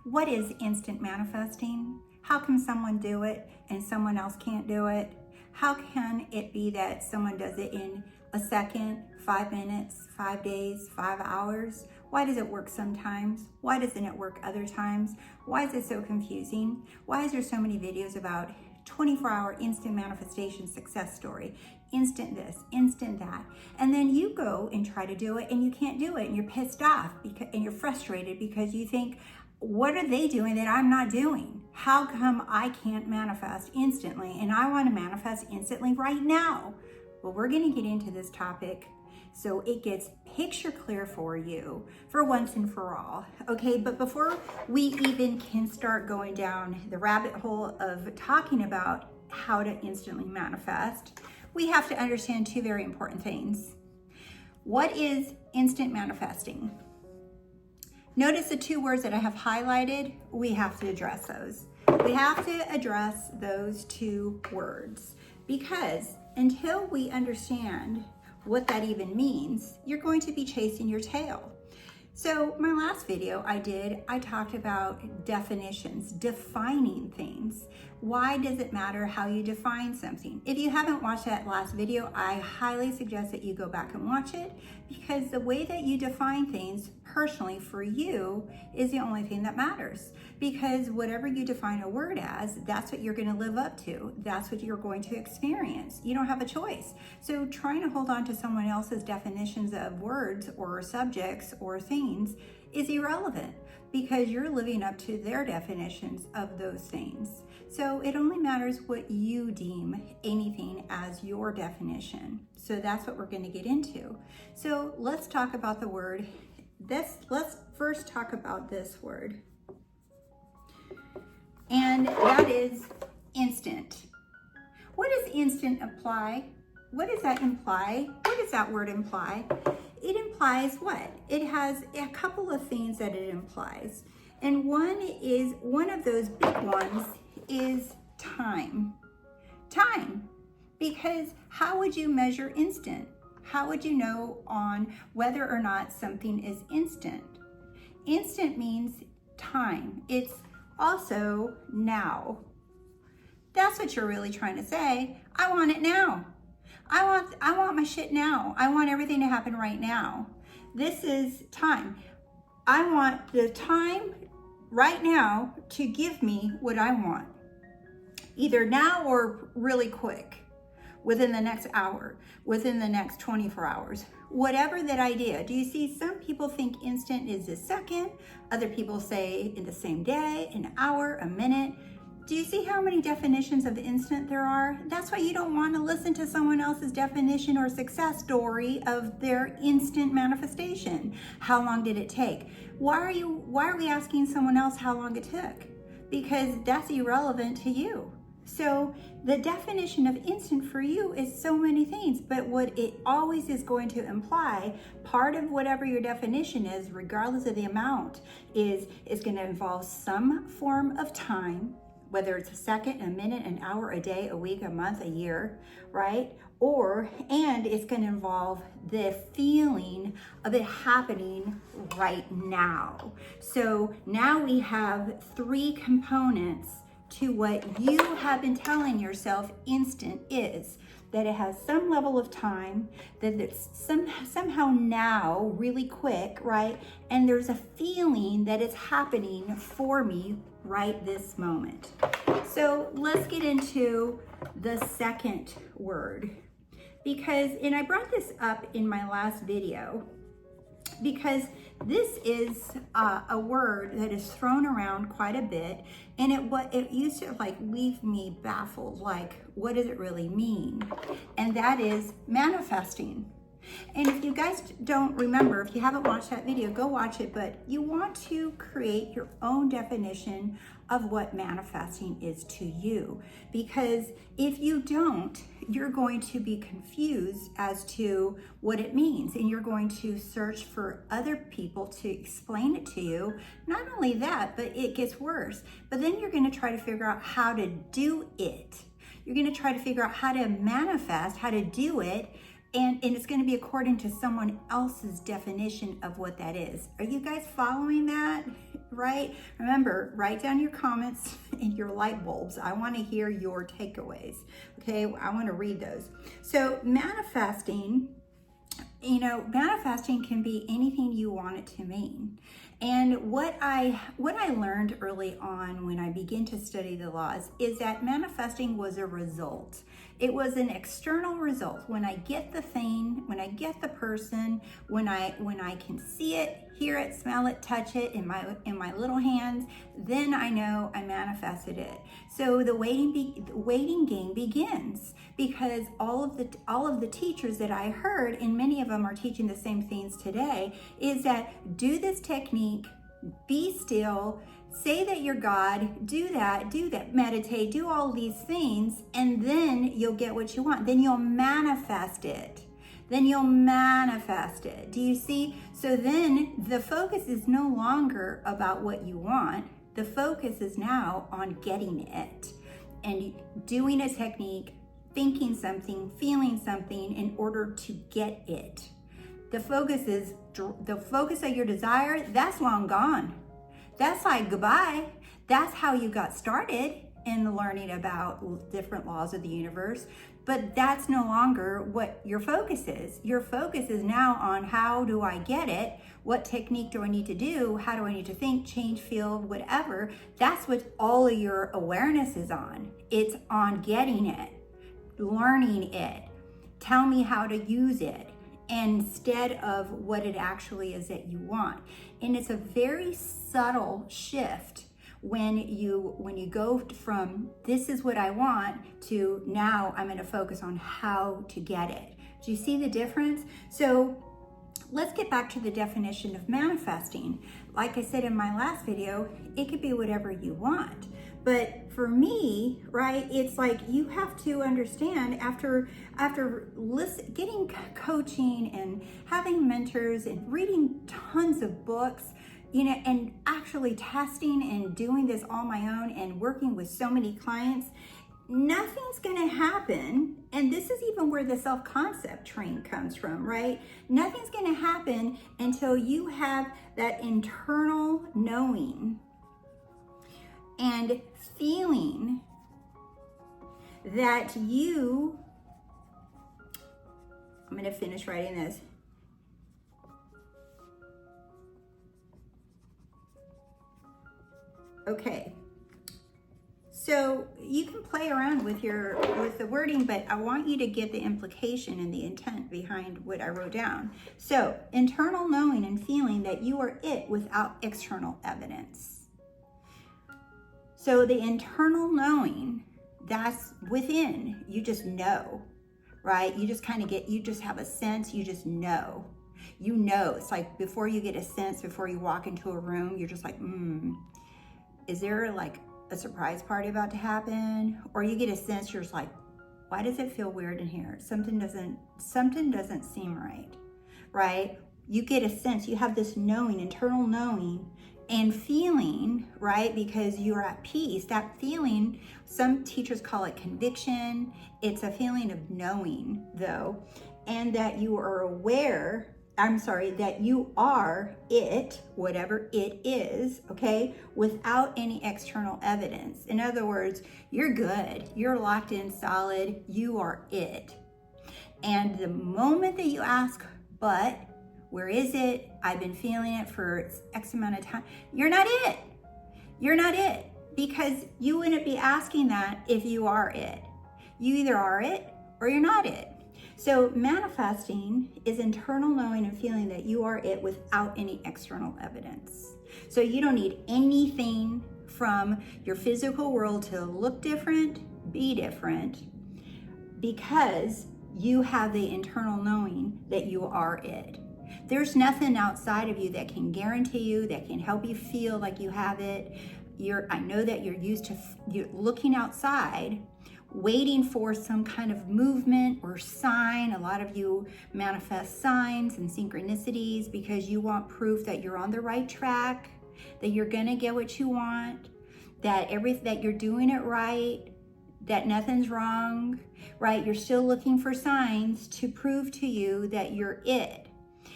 What is instant manifesting? How can someone do it and someone else can't do it? How can it be that someone does it in a second, 5 minutes, 5 days, 5 hours? Why does it work sometimes? Why doesn't it work other times? Why is it so confusing? Why is there so many videos about 24-hour instant manifestation success story? Instant this, instant that. And then you go and try to do it and you can't do it and you're pissed off and you're frustrated because you think, what are they doing that I'm not doing? How come I can't manifest instantly and I want to manifest instantly right now? Well, we're going to get into this topic so it gets picture clear for you for once and for all. Okay, but before we even can start going down the rabbit hole of talking about how to instantly manifest, we have to understand two very important things. What is instant manifesting? Notice the two words that I have highlighted. We have to address those. We have to address those two words because until we understand what that even means, you're going to be chasing your tail. So my last video I talked about definitions, defining things. Why does it matter how you define something? If you haven't watched that last video, I highly suggest that you go back and watch it because the way that you define things personally for you is the only thing that matters. Because whatever you define a word as, that's what you're going to live up to. That's what you're going to experience. You don't have a choice. So trying to hold on to someone else's definitions of words or subjects or things is irrelevant because you're living up to their definitions of those things. So it only matters what you deem anything as your definition. So that's what we're going to get into. So let's talk about the word. Let's first talk about this word. And that is instant. What does instant imply? What does that imply? What does that word imply? It implies what? It has a couple of things that it implies. And one of those big ones is time. Time. Because how would you measure instant? How would you know on whether or not something is instant? Instant means time. It's also now. That's what you're really trying to say. I want it now. I want my shit now. I want everything to happen right now. This is time. I want the time right now to give me what I want. Either now or really quick, within the next hour, within the next 24 hours, whatever that idea. Do you see some people think instant is a second, other people say in the same day, an hour, a minute. Do you see how many definitions of instant there are? That's why you don't want to listen to someone else's definition or success story of their instant manifestation. How long did it take? Why are we asking someone else how long it took? Because that's irrelevant to you. So the definition of instant for you is so many things, but what it always is going to imply, part of whatever your definition is, regardless of the amount, is going to involve some form of time, whether it's a second, a minute, an hour, a day, a week, a month, a year, right? And it's going to involve the feeling of it happening right now. So now we have three components to what you have been telling yourself instant is. That it has some level of time, that it's somehow now, really quick, right? And there's a feeling that it's happening for me right this moment. So let's get into the second word. And I brought this up in my last video, because this is a word that is thrown around quite a bit, and it used to leave me baffled, what does it really mean? And that is manifesting. And if you guys don't remember, if you haven't watched that video, go watch it, but you want to create your own definition of what manifesting is to you. Because if you don't, you're going to be confused as to what it means, and you're going to search for other people to explain it to you. Not only that, but it gets worse. But then you're going to try to figure out how to do it. You're going to try to figure out how to manifest, how to do it, and it's going to be according to someone else's definition of what that is. Are you guys following that? Right? Remember, write down your comments and your light bulbs. I want to hear your takeaways. Okay, I want to read those. So manifesting, manifesting can be anything you want it to mean. And what I learned early on when I began to study the laws is that manifesting was a result. It was an external result. When I get the thing, when I get the person, when I can see it, hear it, smell it, touch it in my little hands, then I know I manifested it. So the waiting game begins, because all of the teachers that I heard, and many of them are teaching the same things today, is that do this technique, be still, say that you're God, do that, meditate, do all these things, and then you'll get what you want. Then you'll manifest it. Do you see? So then the focus is no longer about what you want. The focus is now on getting it and doing a technique, thinking something, feeling something in order to get it. The focus of your desire, that's long gone. That's like goodbye. That's how you got started in learning about different laws of the universe. But that's no longer what your focus is. Your focus is now on how do I get it? What technique do I need to do? How do I need to think, change, feel, whatever? That's what all of your awareness is on. It's on getting it, learning it. Tell me how to use it, instead of what it actually is that you want. And it's a very subtle shift when you go from this is what I want to now I'm going to focus on how to get it. Do you see the difference? So let's get back to the definition of manifesting. Like I said in my last video, it could be whatever you want. But for me, right, it's like you have to understand after getting coaching and having mentors and reading tons of books, and actually testing and doing this on my own and working with so many clients, nothing's gonna happen. And this is even where the self-concept train comes from, right? Nothing's gonna happen until you have that internal knowing and feeling that I'm gonna finish writing this. Okay, so you can play around with the wording, but I want you to get the implication and the intent behind what I wrote down. So, internal knowing and feeling that you are it without external evidence. So the internal knowing, that's within, you just know, right? You just you just have a sense, you just know. You know, it's like before you get a sense, before you walk into a room, you're just like, is there like a surprise party about to happen? Or you get a sense, you're just like, why does it feel weird in here? Something doesn't seem right, right? You get a sense, you have this knowing, internal knowing and feeling, right? Because you're at peace. That feeling, some teachers call it conviction. It's a feeling of knowing though, and that you are aware, that you are it, whatever it is, okay, without any external evidence. In other words, you're good, you're locked in solid, you are it. And the moment that you ask, but where is it? I've been feeling it for X amount of time. You're not it. You're not it, because you wouldn't be asking that if you are it. You either are it or you're not it. So manifesting is internal knowing and feeling that you are it without any external evidence. So you don't need anything from your physical world to look different, be different, because you have the internal knowing that you are it. There's nothing outside of you that can guarantee you, that can help you feel like you have it. I know that you're used to you're looking outside, waiting for some kind of movement or sign. A lot of you manifest signs and synchronicities because you want proof that you're on the right track, that you're gonna get what you want, that you're doing it right, that nothing's wrong, right? You're still looking for signs to prove to you that you're it.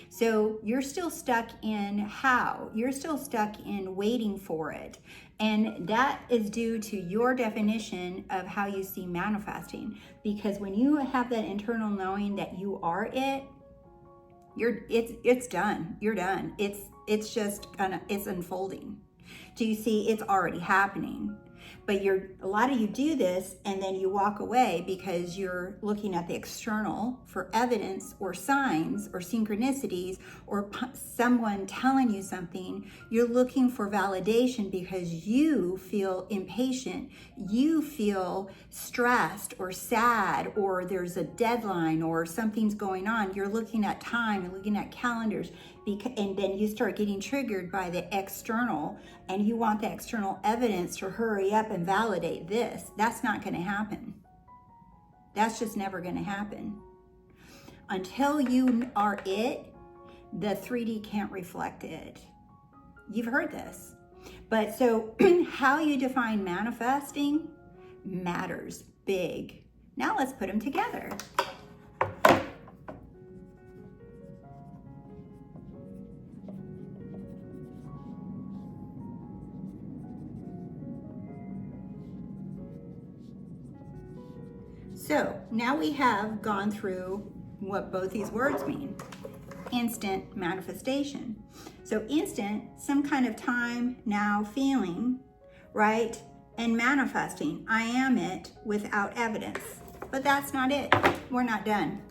So you're still stuck in how. You're still stuck in waiting for it. And that is due to your definition of how you see manifesting. Because when you have that internal knowing that you are it, it's done. You're done. It's unfolding. Do you see? It's already happening. But a lot of you do this and then you walk away because you're looking at the external for evidence or signs or synchronicities or someone telling you something. You're looking for validation because you feel impatient, you feel stressed or sad, or there's a deadline or something's going on. You're looking at time, you're looking at calendars, and then you start getting triggered by the external, and you want the external evidence to hurry up and validate this. That's not going to happen. That's just never going to happen. Until you are it, the 3D can't reflect it. You've heard this. But so how you define manifesting matters big. Now let's put them together. So now we have gone through what both these words mean. Instant manifestation. So instant, some kind of time, now feeling, right? And manifesting, I am it without evidence. But that's not it. We're not done.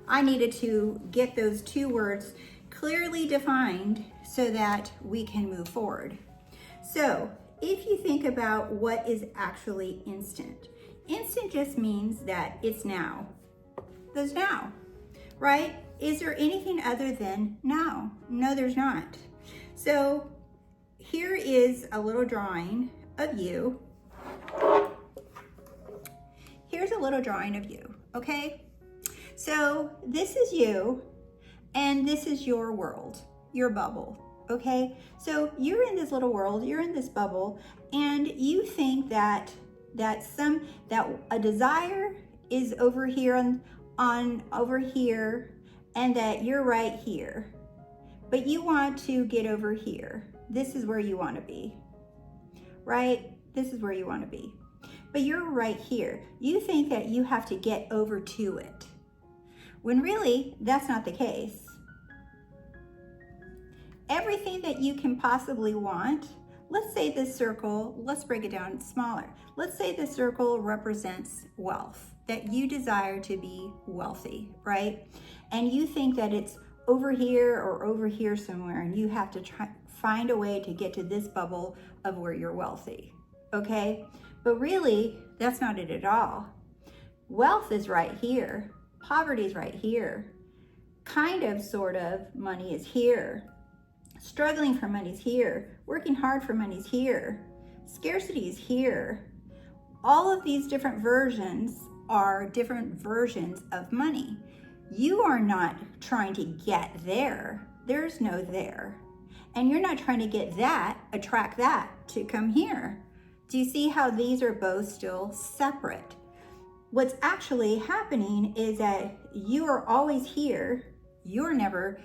I needed to get those two words clearly defined so that we can move forward. So if you think about what is actually instant, instant just means that it's now. There's now, right? Is there anything other than now? No, there's not. So here is a little drawing of you. Here's a little drawing of you, okay? So this is you, and this is your world, your bubble, okay? So you're in this little world, you're in this bubble, and you think that a desire is over here over here, and that you're right here, but you want to get over here. This is where you want to be, right? This is where you want to be, but you're right here. You think that you have to get over to it, when really that's not the case. Everything that you can possibly want, let's say this circle, let's break it down smaller. Let's say the circle represents wealth, that you desire to be wealthy, right? And you think that it's over here or over here somewhere, and you have to find a way to get to this bubble of where you're wealthy, okay? But really, that's not it at all. Wealth is right here. Poverty is right here. Kind of, sort of, money is here. Struggling for money is here. Working hard for money is here. Scarcity is here. All of these different versions are different versions of money. You are not trying to get there. There's no there. And you're not trying to get that, attract that to come here. Do you see how these are both still separate? What's actually happening is that you are always here. You are never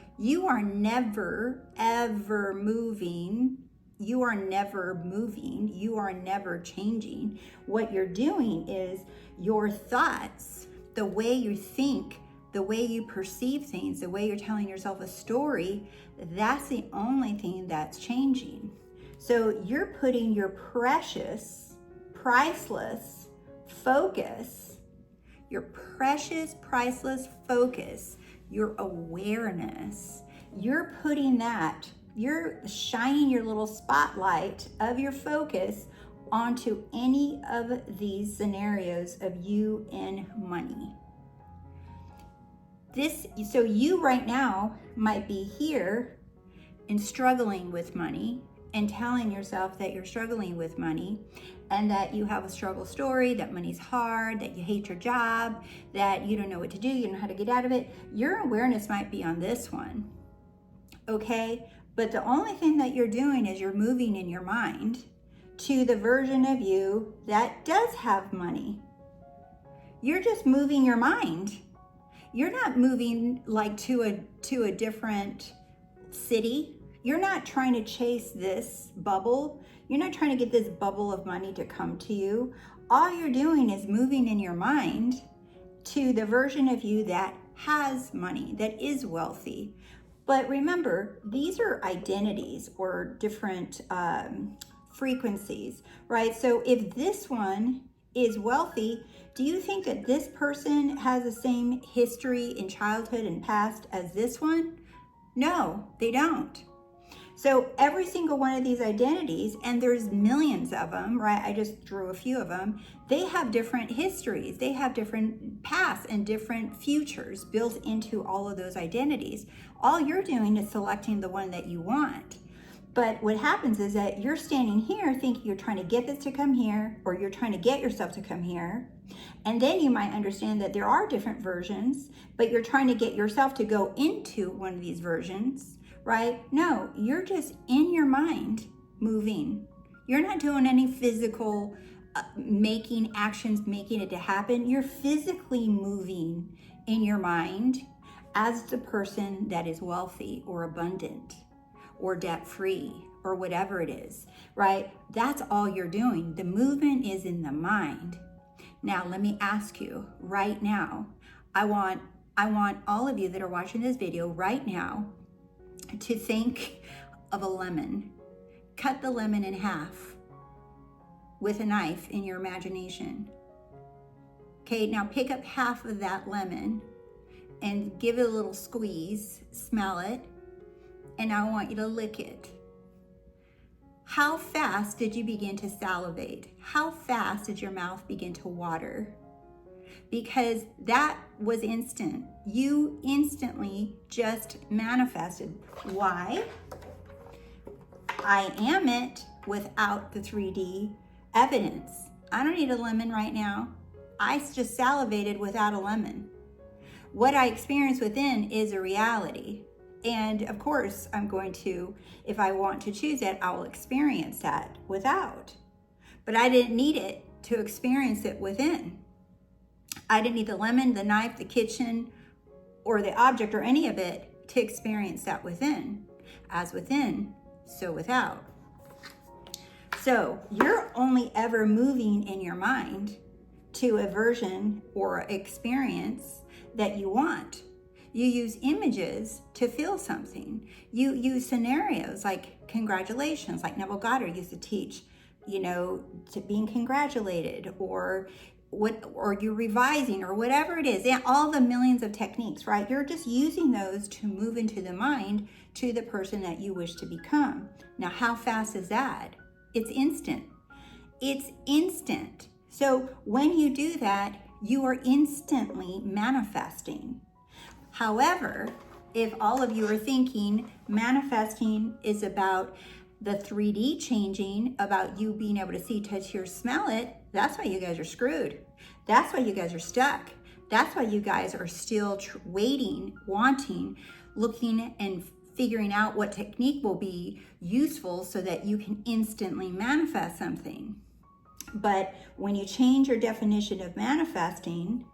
ever moving. You are never moving. You are never changing. What you're doing is your thoughts, the way you think, the way you perceive things, the way you're telling yourself a story, that's the only thing that's changing. So you're putting your precious, priceless focus, your precious, priceless focus, your awareness, you're putting that, you're shining your little spotlight of your focus onto any of these scenarios of you and money. So you right now might be here and struggling with money and telling yourself that you're struggling with money and that you have a struggle story, that money's hard, that you hate your job, that you don't know what to do, you don't know how to get out of it. Your awareness might be on this one, okay? But the only thing that you're doing is you're moving in your mind to the version of you that does have money, You're just moving your mind. You're not moving like to a different city. You're not trying to chase this bubble. You're not trying to get this bubble of money to come to you. All you're doing is moving in your mind to the version of you that has money, that is wealthy. But remember, these are identities or different frequencies, right? So if this one is wealthy, do you think that this person has the same history in childhood and past as this one? No, they don't. So every single one of these identities, and there's millions of them, right? I just drew a few of them. They have different histories. They have different pasts and different futures built into all of those identities. All you're doing is selecting the one that you want. But what happens is that you're standing here thinking you're trying to get this to come here, or you're trying to get yourself to come here. And then you might understand that there are different versions, but you're trying to get yourself to go into one of these versions. Right? No, you're just in your mind moving. You're not doing any physical making actions, making it to happen. You're physically moving in your mind as the person that is wealthy or abundant or debt-free or whatever it is, right? That's all you're doing. The movement is in the mind. Now, let me ask you right now, I want all of you that are watching this video right now to think of a lemon. Cut the lemon in half with a knife in your imagination. Okay, now pick up half of that lemon and give it a little squeeze, smell it, and I want you to lick it. How fast did you begin to salivate? How fast did your mouth begin to water? Because that was instant. You instantly just manifested. Why? I am it without the 3D evidence. I don't need a lemon right now. I just salivated without a lemon. What I experience within is a reality. And of course, I'm going to, if I want to choose it, I will experience that without. But I didn't need it to experience it within. I didn't need the lemon, the knife, the kitchen, or the object, or any of it to experience that within. As within, so without. So you're only ever moving in your mind to a version or experience that you want. You use images to feel something. You use scenarios like congratulations, like Neville Goddard used to teach, to being congratulated, or you're revising, or whatever it is. And all the millions of techniques, right? You're just using those to move into the mind to the person that you wish to become. Now, how fast is that? It's instant. It's instant. So when you do that, you are instantly manifesting. However, if all of you are thinking manifesting is about the 3D changing, about you being able to see, touch, hear, smell it, that's why you guys are screwed. That's why you guys are stuck. That's why you guys are still waiting, wanting, looking and figuring out what technique will be useful so that you can instantly manifest something. But when you change your definition of manifesting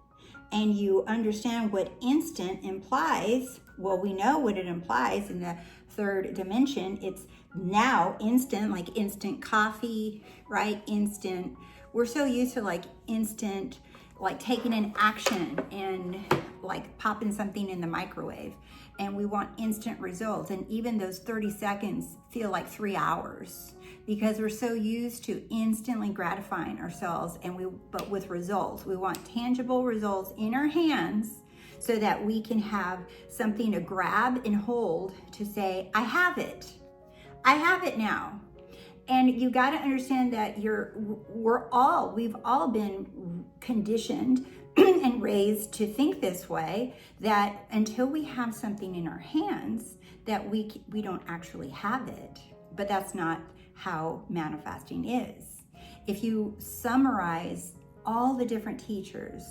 and you understand what instant implies, well, we know what it implies in the third dimension. It's now instant, like instant coffee, right? Instant. We're so used to like instant, like taking an action and like popping something in the microwave, and we want instant results. And even those 30 seconds feel like 3 hours because we're so used to instantly gratifying ourselves, but with results. We want tangible results in our hands so that we can have something to grab and hold to say, I have it. I have it now. And you got to understand that we've all been conditioned and raised to think this way, that until we have something in our hands, that we don't actually have it. But that's not how manifesting is. If you summarize all the different teachers,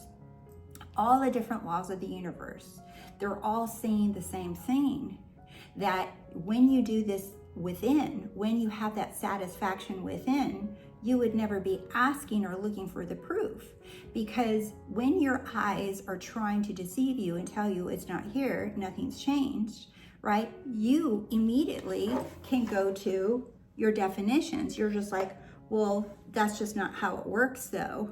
all the different laws of the universe, they're all saying the same thing, that when you do this within, when you have that satisfaction within, you would never be asking or looking for the proof. Because when your eyes are trying to deceive you and tell you it's not here, nothing's changed, right? You immediately can go to your definitions. You're just like, well, that's just not how it works though.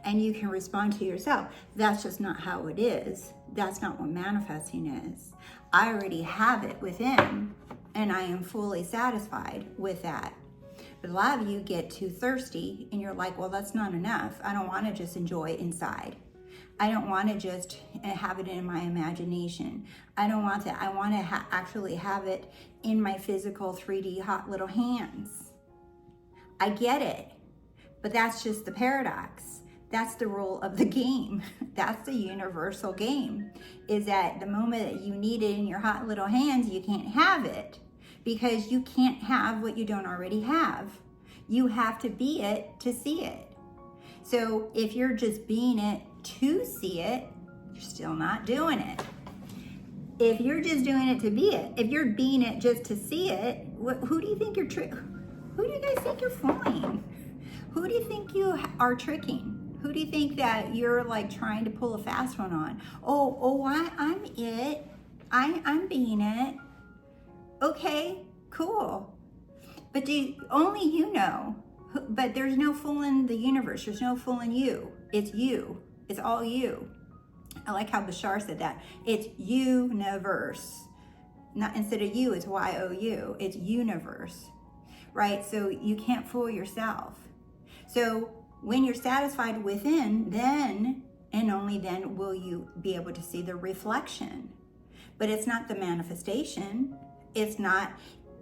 And you can respond to yourself, that's just not how it is. That's not what manifesting is. I already have it within, and I am fully satisfied with that. But a lot of you get too thirsty and you're like, well, that's not enough. I don't want to just enjoy inside. I don't want to just have it in my imagination. I don't want that. I want to actually have it in my physical 3D hot little hands. I get it, but that's just the paradox. That's the rule of the game. That's the universal game, is that the moment that you need it in your hot little hands, you can't have it, because you can't have what you don't already have. You have to be it to see it. So if you're just being it to see it, you're still not doing it. If you're just doing it to be it, if you're being it just to see it, who do you think who do you guys think you're fooling? Who do you think you are tricking? Who do you think that you're like trying to pull a fast one on? I'm it. I'm being it. Okay, cool. But only you know. But there's no fooling the universe. There's no fooling you. It's you. It's all you. I like how Bashar said that. It's universe. Not instead of you, it's Y-O-U. It's universe. Right? So you can't fool yourself. So when you're satisfied within, then and only then will you be able to see the reflection. But it's not the manifestation. It's not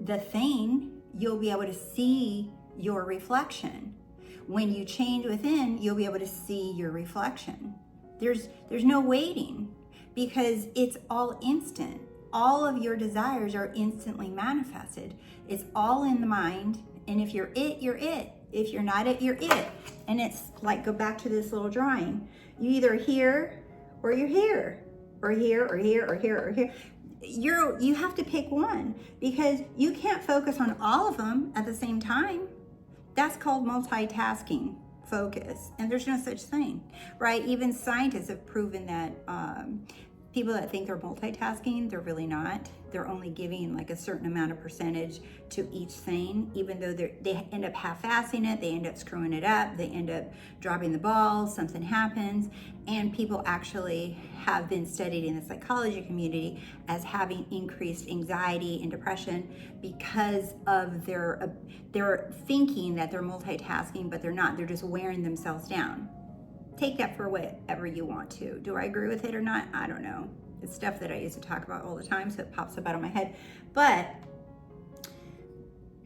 the thing. You'll be able to see your reflection. When you change within, you'll be able to see your reflection. There's no waiting, because it's all instant. All of your desires are instantly manifested. It's all in the mind. And if you're it, you're it. If you're not it, you're it. And it's like, go back to this little drawing. You either here or you're here, or here or here or here or here. You have to pick one, because you can't focus on all of them at the same time. That's called multitasking focus, and there's no such thing, right? Even scientists have proven that people that think they're multitasking, they're really not. They're only giving like a certain amount of percentage to each thing, even though they end up half-assing it, they end up screwing it up, they end up dropping the ball, something happens. And people actually have been studied in the psychology community as having increased anxiety and depression because of their thinking that they're multitasking, but they're not. They're just wearing themselves down. Take that for whatever you want to. Do I agree with it or not? I don't know. It's stuff that I used to talk about all the time, so it pops up out of my head. But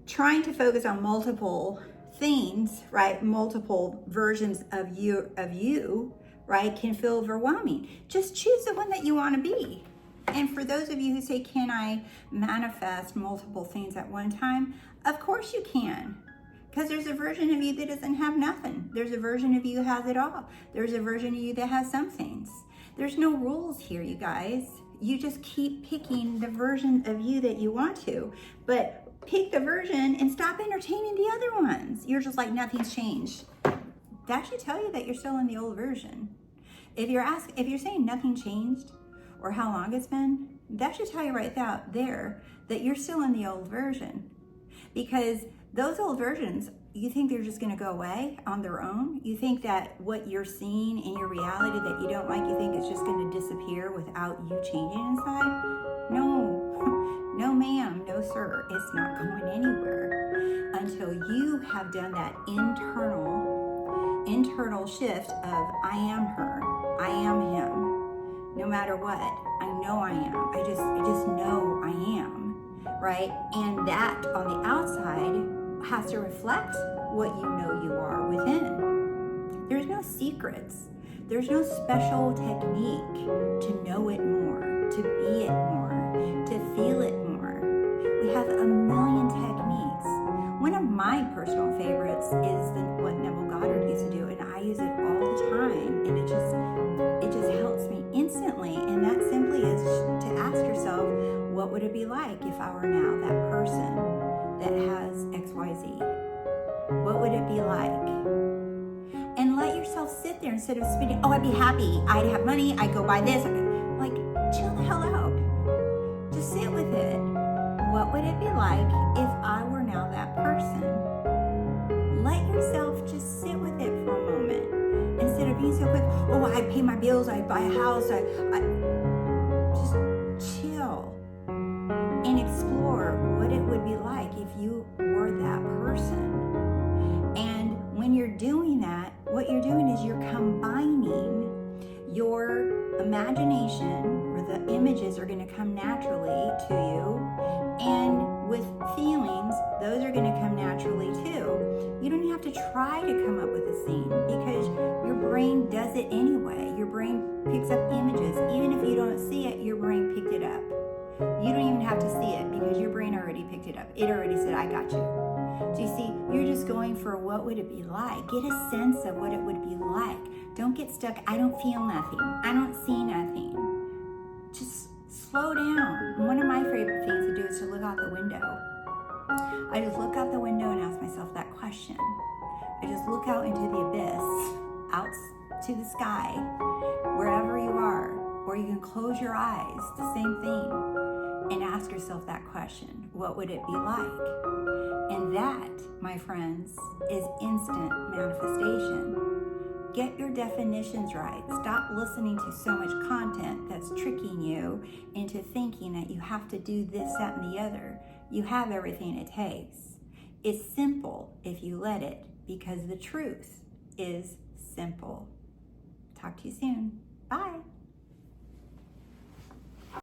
trying to focus on multiple things, right? Multiple versions of you, right, can feel overwhelming. Just choose the one that you want to be. And for those of you who say, can I manifest multiple things at one time? Of course you can. Because there's a version of you that doesn't have nothing. There's a version of you that has it all. There's a version of you that has some things. There's no rules here, you guys. You just keep picking the version of you that you want to. But pick the version and stop entertaining the other ones. You're just like, nothing's changed. That should tell you that you're still in the old version. If you're saying nothing changed or how long it's been, that should tell you right there that you're still in the old version. Because those old versions, you think they're just going to go away on their own? You think that what you're seeing in your reality that you don't like, you think it's just going to disappear without you changing inside? No ma'am, no sir, it's not going anywhere until you have done that internal shift of I am her, I am him, no matter what. I know I am. I just know I am, right? And that on the outside has to reflect what you know you are within. There's no secrets. There's no special technique to know it more, to be it more, to feel it more. We have a million techniques. One of my personal favorites is what Neville Goddard used to do, and I use it all the time, and it just helps me instantly. And that simply is to ask yourself, what What would it be like if I were now that person that has XYZ? What would it be like? And let yourself sit there instead of spinning, oh, I'd be happy, I'd have money, I'd go buy this. Like, chill the hell out. Just sit with it. What would it be like if I were now that person? Let yourself just sit with it for a moment. Instead of being so quick, oh, I pay my bills, I buy a house, I just chill and explore what it would be like if you were that person. And when you're doing that, what you're doing is you're combining your imagination, where the images are going to come naturally to you, and with feelings, those are going to come naturally too. You don't have to try to come up with a scene because your brain does it anyway. Your brain picks up images. Even if you don't see it, your brain picked it up. You don't even have to see it because your brain already picked it up. It already said, I got you. So you see, you're just going for what would it be like. Get a sense of what it would be like. Don't get stuck, I don't feel nothing. I don't see nothing. Just slow down. One of my favorite things to do is to look out the window. I just look out the window and ask myself that question. I just look out into the abyss, out to the sky, wherever you are, or you can close your eyes, the same thing, and ask yourself that question. What would it be like? And that, my friends, is instant manifestation. Get your definitions right. Stop listening to so much content that's tricking you into thinking that you have to do this, that, and the other. You have everything it takes. It's simple if you let it, because the truth is simple. Talk to you soon. Bye.